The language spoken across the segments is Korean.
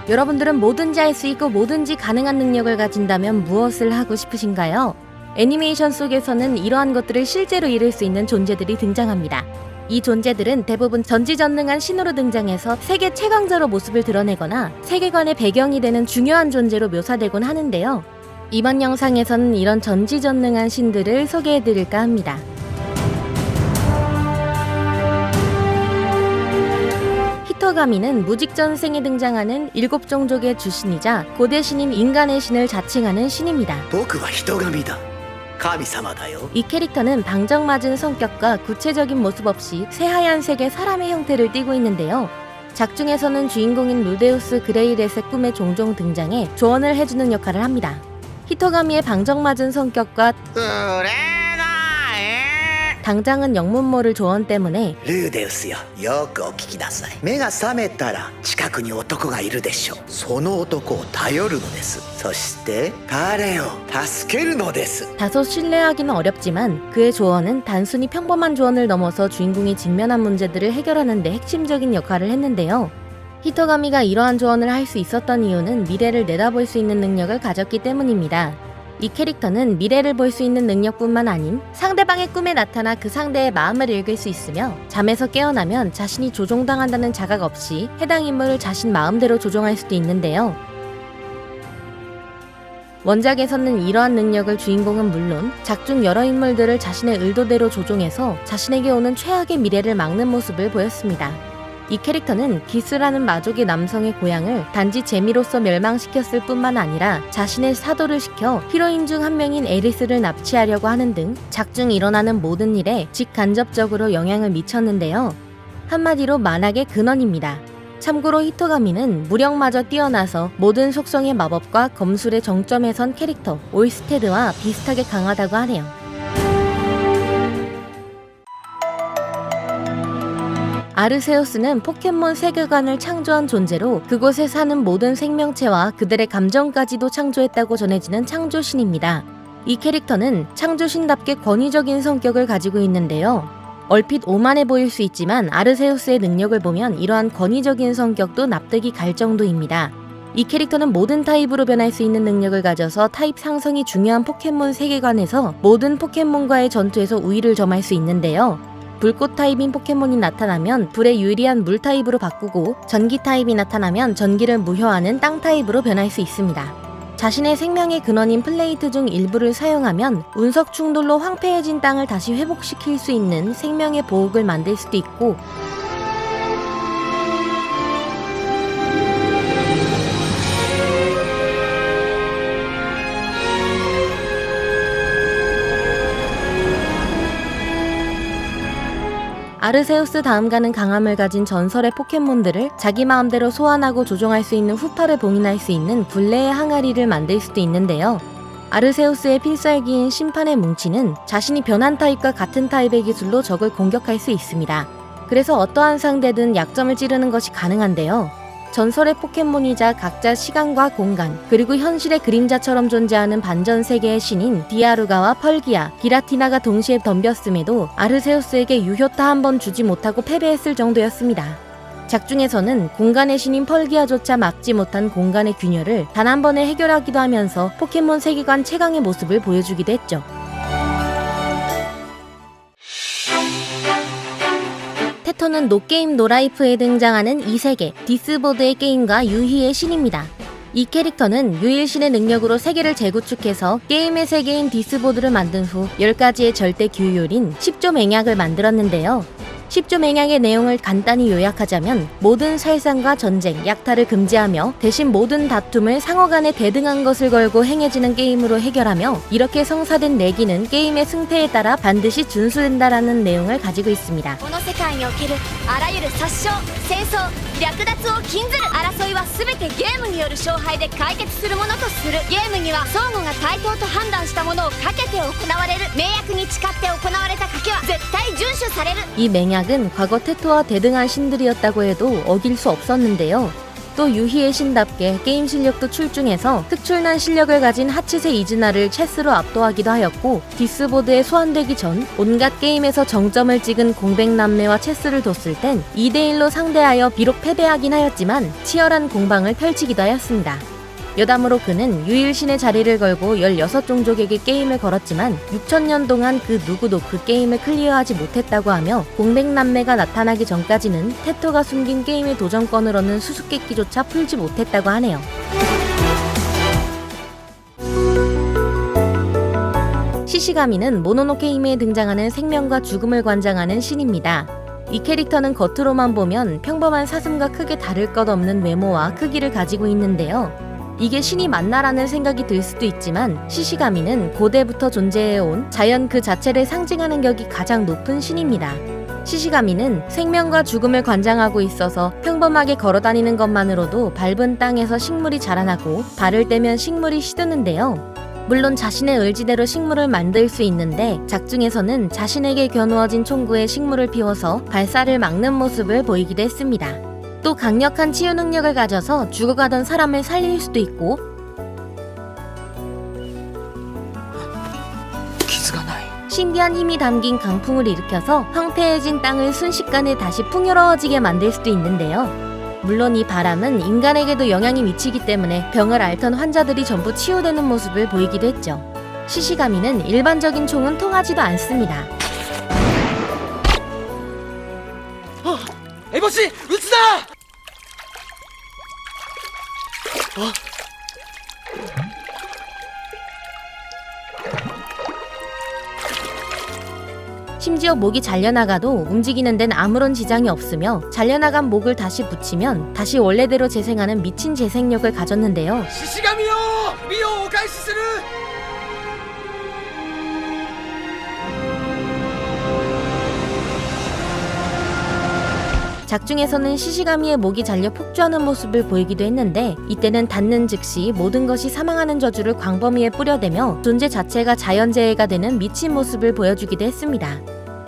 여러분들은 뭐든지 할 수 있고 뭐든지 가능한 능력을 가진다면 무엇을 하고 싶으신가요? 애니메이션 속에서는 이러한 것들을 실제로 이룰 수 있는 존재들이 등장합니다. 이 존재들은 대부분 전지전능한 신으로 등장해서 세계 최강자로 모습을 드러내거나 세계관의 배경이 되는 중요한 존재로 묘사되곤 하는데요. 이번 영상에서는 이런 전지전능한 신들을 소개해드릴까 합니다. 히토가미는 무직전생에 등장하는 7종족의 주신이자 고대 신인 인간의 신을 자칭하는 신입니다. 僕は人神だ。神様だよ。 이 캐릭터는 방정맞은 성격과 구체적인 모습 없이 새하얀 색의 사람의 형태를 띠고 있는데요. 작중에서는 주인공인 루데우스 그레이렛의 꿈에 종종 등장해 조언을 해주는 역할을 합니다. 히토가미의 방정맞은 성격과 당장은 영문모를 조언 때문에 ルーデウスよ、よくお聞きなさい。目が覚めたら近くに男がいるでしょう。その男を頼るのです。そして彼を助けるのです。 다소 신뢰하기는 어렵지만 그의 조언은 단순히 평범한 조언을 넘어서 주인공이 직면한 문제들을 해결하는 데 핵심적인 역할을 했는데요. 히토가미가 이러한 조언을 할 수 있었던 이유는 미래를 내다볼 수 있는 능력을 가졌기 때문입니다. 이 캐릭터는 미래를 볼 수 있는 능력뿐만 아닌 상대방의 꿈에 나타나 그 상대의 마음을 읽을 수 있으며 잠에서 깨어나면 자신이 조종당한다는 자각 없이 해당 인물을 자신 마음대로 조종할 수도 있는데요. 원작에서는 이러한 능력을 주인공은 물론 작중 여러 인물들을 자신의 의도대로 조종해서 자신에게 오는 최악의 미래를 막는 모습을 보였습니다. 이 캐릭터는 기스라는 마족의 남성의 고향을 단지 재미로서 멸망시켰을 뿐만 아니라 자신의 사도를 시켜 히로인 중 한 명인 에리스를 납치하려고 하는 등 작중 일어나는 모든 일에 직간접적으로 영향을 미쳤는데요. 한마디로 만악의 근원입니다. 참고로 히토가미는 무력마저 뛰어나서 모든 속성의 마법과 검술의 정점에 선 캐릭터 올스테드와 비슷하게 강하다고 하네요. 아르세우스는 포켓몬 세계관을 창조한 존재로 그곳에 사는 모든 생명체와 그들의 감정까지도 창조했다고 전해지는 창조신입니다. 이 캐릭터는 창조신답게 권위적인 성격을 가지고 있는데요. 얼핏 오만해 보일 수 있지만 아르세우스의 능력을 보면 이러한 권위적인 성격도 납득이 갈 정도입니다. 이 캐릭터는 모든 타입으로 변할 수 있는 능력을 가져서 타입 상성이 중요한 포켓몬 세계관에서 모든 포켓몬과의 전투에서 우위를 점할 수 있는데요. 불꽃 타입인 포켓몬이 나타나면 불에 유리한 물 타입으로 바꾸고 전기 타입이 나타나면 전기를 무효하는 땅 타입으로 변할 수 있습니다. 자신의 생명의 근원인 플레이트 중 일부를 사용하면 운석 충돌로 황폐해진 땅을 다시 회복시킬 수 있는 생명의 보옥을 만들 수도 있고 아르세우스 다음가는 강함을 가진 전설의 포켓몬들을 자기 마음대로 소환하고 조종할 수 있는 후파를 봉인할 수 있는 굴레의 항아리를 만들 수도 있는데요. 아르세우스의 필살기인 심판의 뭉치는 자신이 변한 타입과 같은 타입의 기술로 적을 공격할 수 있습니다. 그래서 어떠한 상대든 약점을 찌르는 것이 가능한데요. 전설의 포켓몬이자 각자 시간과 공간, 그리고 현실의 그림자처럼 존재하는 반전 세계의 신인 디아루가와 펄기아, 기라티나가 동시에 덤볐음에도 아르세우스에게 유효타 한 번 주지 못하고 패배했을 정도였습니다. 작중에서는 공간의 신인 펄기아조차 막지 못한 공간의 균열을 단 한 번에 해결하기도 하면서 포켓몬 세계관 최강의 모습을 보여주기도 했죠. 테토는 노게임 노라이프에 등장하는 이 세계, 디스보드의 게임과 유희의 신입니다. 이 캐릭터는 유일신의 능력으로 세계를 재구축해서 게임의 세계인 디스보드를 만든 후 10가지의 절대 규율인 10조 맹약을 만들었는데요. 10조 맹약의 내용을 간단히 요약하자면 모든 살상과 전쟁, 약탈을 금지하며 대신 모든 다툼을 상호 간에 대등한 것을 걸고 행해지는 게임으로 해결하며 이렇게 성사된 내기는 게임의 승패에 따라 반드시 준수된다라는 내용을 가지고 있습니다. この世界におけるあらゆる殺傷、戦争、略奪を禁ずる争いは全てゲームによる勝敗で解決するものとする。ゲームには相互が対等と判断したものをかけて行われる。盟約に誓って行われた賭けは絶対遵守される。 이 맹약은 과거 테토와 대등한 신들이었다고 해도 어길 수 없었는데요. 또 유희의 신답게 게임 실력도 출중해서 특출난 실력을 가진 하츠세 이즈나를 체스로 압도하기도 하였고, 디스보드에 소환되기 전 온갖 게임에서 정점을 찍은 공백남매와 체스를 뒀을 땐 2대1로 상대하여 비록 패배하긴 하였지만 치열한 공방을 펼치기도 하였습니다. 여담으로 그는 유일신의 자리를 걸고 16종족에게 게임을 걸었지만 6000년 동안 그 누구도 그 게임을 클리어하지 못했다고 하며, 공백남매가 나타나기 전까지는 테토가 숨긴 게임의 도전권으로는 수수께끼조차 풀지 못했다고 하네요. 시시가미는 모노노케 히메에 등장하는 생명과 죽음을 관장하는 신입니다. 이 캐릭터는 겉으로만 보면 평범한 사슴과 크게 다를 것 없는 외모와 크기를 가지고 있는데요. 이게 신이 맞나라는 생각이 들 수도 있지만, 시시가미는 고대부터 존재해온 자연 그 자체를 상징하는 격이 가장 높은 신입니다. 시시가미는 생명과 죽음을 관장하고 있어서 평범하게 걸어다니는 것만으로도 밟은 땅에서 식물이 자라나고 발을 떼면 식물이 시드는데요. 물론 자신의 의지대로 식물을 만들 수 있는데, 작중에서는 자신에게 겨누어진 총구에 식물을 피워서 발사를 막는 모습을 보이기도 했습니다. 또 강력한 치유 능력을 가져서 죽어가던 사람을 살릴 수도 있고, 신비한 힘이 담긴 강풍을 일으켜서 황폐해진 땅을 순식간에 다시 풍요로워지게 만들 수도 있는데요. 물론 이 바람은 인간에게도 영향이 미치기 때문에 병을 앓던 환자들이 전부 치유되는 모습을 보이기도 했죠. 시시가미는 일반적인 총은 통하지도 않습니다. 에버씨! 우츠다! 심지어 목이 잘려나가도 움직이는 데는 아무런 지장이 없으며, 잘려나간 목을 다시 붙이면 다시 원래대로 재생하는 미친 재생력을 가졌는데요. 시시가미요! 미요 오카이시스를! 작중에서는 시시가미의 목이 잘려 폭주하는 모습을 보이기도 했는데, 이때는 닿는 즉시 모든 것이 사망하는 저주를 광범위에 뿌려대며 존재 자체가 자연재해가 되는 미친 모습을 보여주기도 했습니다.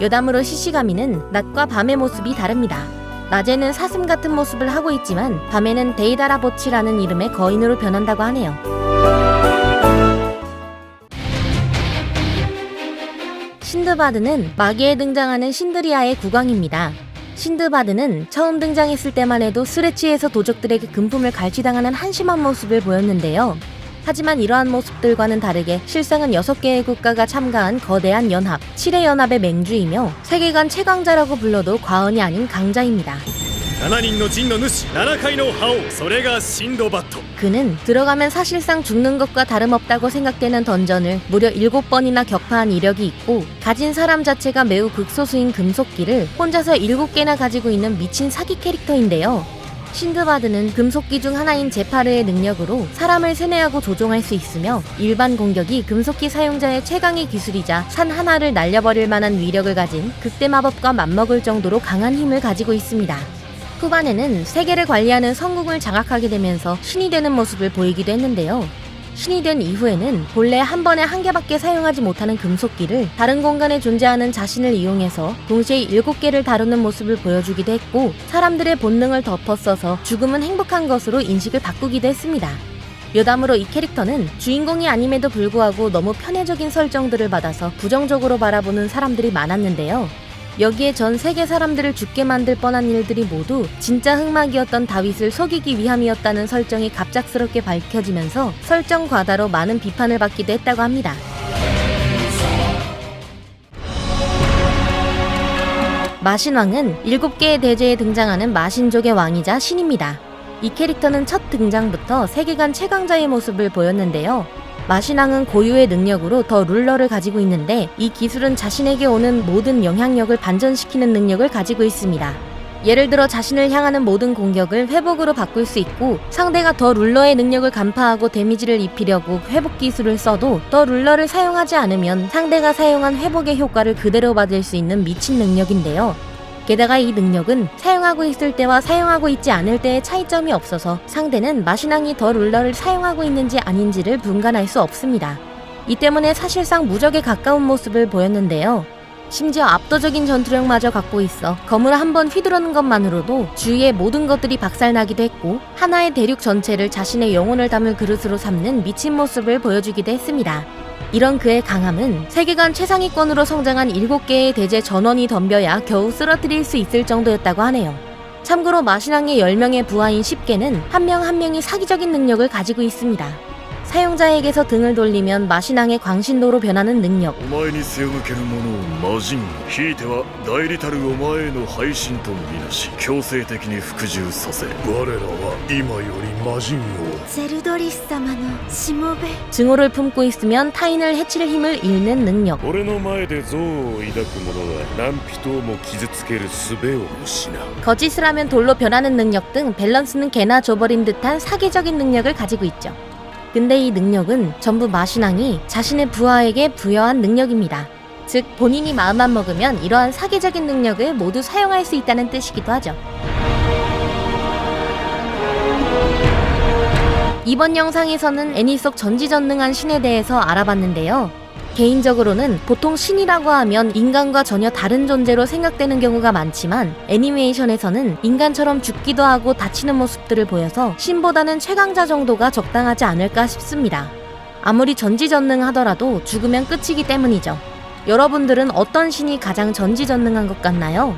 여담으로 시시가미는 낮과 밤의 모습이 다릅니다. 낮에는 사슴 같은 모습을 하고 있지만 밤에는 데이다라보치라는 이름의 거인으로 변한다고 하네요. 신드바드는 마계에 등장하는 신드리아의 국왕입니다. 신드바드는 처음 등장했을 때만 해도 술에 취해서 도적들에게 금품을 갈취당하는 한심한 모습을 보였는데요. 하지만 이러한 모습들과는 다르게 실상은 6개의 국가가 참가한 거대한 연합, 7의 연합의 맹주이며 세계관 최강자라고 불러도 과언이 아닌 강자입니다. 7人の陣の主7回の覇王それがシンドバット 그는 들어가면 사실상 죽는 것과 다름없다고 생각되는 던전을 무려 7번이나 격파한 이력이 있고, 가진 사람 자체가 매우 극소수인 금속기를 혼자서 7개나 가지고 있는 미친 사기 캐릭터인데요. 신드바드는 금속기 중 하나인 제파르의 능력으로 사람을 세뇌하고 조종할 수 있으며, 일반 공격이 금속기 사용자의 최강의 기술이자 산 하나를 날려버릴 만한 위력을 가진 극대 마법과 맞먹을 정도로 강한 힘을 가지고 있습니다. 후반에는 세계를 관리하는 성궁을 장악하게 되면서 신이 되는 모습을 보이기도 했는데요. 신이 된 이후에는 본래 한 번에 한 개밖에 사용하지 못하는 금속기를 다른 공간에 존재하는 자신을 이용해서 동시에 7개를 다루는 모습을 보여주기도 했고, 사람들의 본능을 덮어써서 죽음은 행복한 것으로 인식을 바꾸기도 했습니다. 여담으로 이 캐릭터는 주인공이 아님에도 불구하고 너무 편애적인 설정들을 받아서 부정적으로 바라보는 사람들이 많았는데요. 여기에 전 세계 사람들을 죽게 만들 뻔한 일들이 모두 진짜 흑막이었던 다윗을 속이기 위함이었다는 설정이 갑작스럽게 밝혀지면서 설정 과다로 많은 비판을 받기도 했다고 합니다. 마신왕은 7개의 대제에 등장하는 마신족의 왕이자 신입니다. 이 캐릭터는 첫 등장부터 세계관 최강자의 모습을 보였는데요. 마신왕은 고유의 능력으로 더 룰러를 가지고 있는데, 이 기술은 자신에게 오는 모든 영향력을 반전시키는 능력을 가지고 있습니다. 예를 들어 자신을 향하는 모든 공격을 회복으로 바꿀 수 있고, 상대가 더 룰러의 능력을 간파하고 데미지를 입히려고 회복 기술을 써도 더 룰러를 사용하지 않으면 상대가 사용한 회복의 효과를 그대로 받을 수 있는 미친 능력인데요. 게다가 이 능력은 사용하고 있을 때와 사용하고 있지 않을 때의 차이점이 없어서 상대는 마신왕이 더 룰러를 사용하고 있는지 아닌지를 분간할 수 없습니다. 이 때문에 사실상 무적에 가까운 모습을 보였는데요. 심지어 압도적인 전투력마저 갖고 있어 검을 한번 휘두르는 것만으로도 주위의 모든 것들이 박살나기도 했고 하나의 대륙 전체를 자신의 영혼을 담을 그릇으로 삼는 미친 모습을 보여주기도 했습니다. 이런 그의 강함은 세계관 최상위권으로 성장한 7개의 대제 전원이 덤벼야 겨우 쓰러뜨릴 수 있을 정도였다고 하네요. 참고로 마신왕의 10명의 부하인 10개는 한 명 한 명이 사기적인 능력을 가지고 있습니다. 사용자에게서 등을 돌리면 마신왕의 광신도로 변하는 능력, お前に背を向ける者を魔人ひいては代理たるお前への配信とみなし強制的に服従させる我らは今より魔人をゼルドリス様のしもべ。 증오를 품고 있으면 타인을 해칠 힘을 잃는 능력, 俺の前で憎悪を抱く者は何人をも傷つける術を失う 거짓을 하면 돌로 변하는 능력 등 밸런스는 개나 줘버린 듯한 사기적인 능력을 가지고 있죠. 근데 이 능력은 전부 마신왕이 자신의 부하에게 부여한 능력입니다. 즉 본인이 마음만 먹으면 이러한 사기적인 능력을 모두 사용할 수 있다는 뜻이기도 하죠. 이번 영상에서는 애니 속 전지전능한 신에 대해서 알아봤는데요. 개인적으로는 보통 신이라고 하면 인간과 전혀 다른 존재로 생각되는 경우가 많지만 애니메이션에서는 인간처럼 죽기도 하고 다치는 모습들을 보여서 신보다는 최강자 정도가 적당하지 않을까 싶습니다. 아무리 전지전능하더라도 죽으면 끝이기 때문이죠. 여러분들은 어떤 신이 가장 전지전능한 것 같나요?